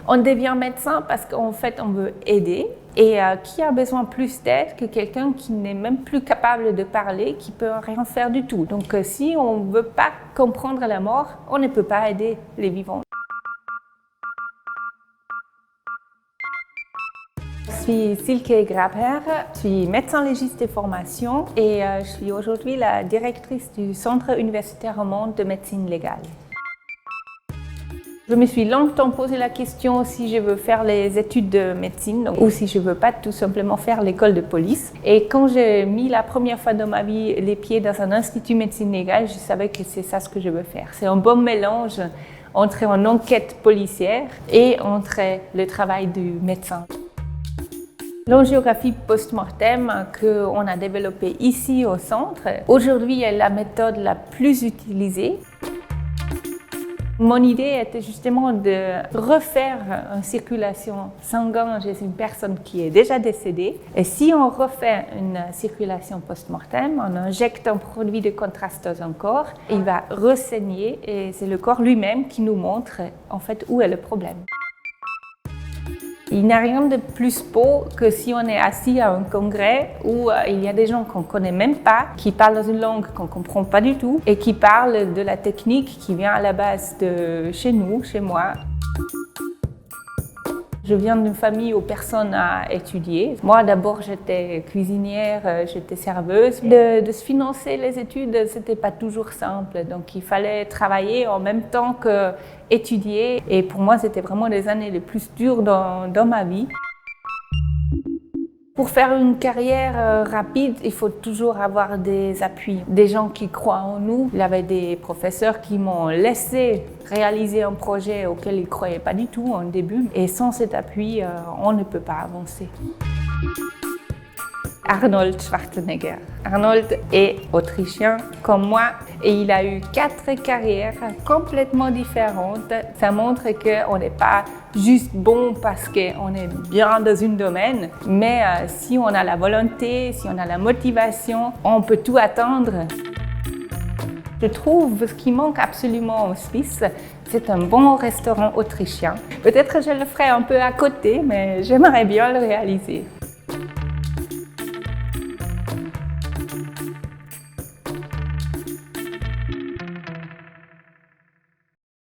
On devient médecin parce qu'en fait, on veut aider. Et qui a besoin plus d'aide que quelqu'un qui n'est même plus capable de parler, qui peut rien faire du tout. Donc si on ne veut pas comprendre la mort, on ne peut pas aider les vivants. Je suis Silke Grabherr, je suis médecin légiste de formation et je suis aujourd'hui la directrice du Centre universitaire au monde de médecine légale. Je me suis longtemps posé la question si je veux faire les études de médecine ou si je veux pas tout simplement faire l'école de police. Et quand j'ai mis la première fois dans ma vie les pieds dans un institut de médecine légale, je savais que c'est ça ce que je veux faire. C'est un bon mélange entre une enquête policière et entre le travail du médecin. L'angiographie post-mortem qu'on a développée ici au centre, aujourd'hui est la méthode la plus utilisée. Mon idée était justement de refaire une circulation sanguine chez une personne qui est déjà décédée. Et si on refait une circulation post-mortem, on injecte un produit de contrastose dans le corps, il va ressaigner et c'est le corps lui-même qui nous montre en fait où est le problème. Il n'y a rien de plus beau que si on est assis à un congrès où il y a des gens qu'on ne connaît même pas, qui parlent dans une langue qu'on ne comprend pas du tout et qui parlent de la technique qui vient à la base de chez nous, chez moi. Je viens d'une famille où personne n'a étudié. Moi, d'abord, j'étais cuisinière, j'étais serveuse. De se financer les études, c'était pas toujours simple. Donc, il fallait travailler en même temps qu'étudier. Et pour moi, c'était vraiment les années les plus dures dans ma vie. Pour faire une carrière rapide, il faut toujours avoir des appuis, des gens qui croient en nous. Il y avait des professeurs qui m'ont laissé réaliser un projet auquel ils ne croyaient pas du tout au début. Et sans cet appui, on ne peut pas avancer. Arnold Schwarzenegger. Arnold est autrichien comme moi et il a eu 4 carrières complètement différentes. Ça montre qu'on n'est pas juste bon parce qu'on est bien dans un domaine, mais si on a la volonté, si on a la motivation, on peut tout atteindre. Je trouve ce qui manque absolument en Suisse, c'est un bon restaurant autrichien. Peut-être que je le ferai un peu à côté, mais j'aimerais bien le réaliser.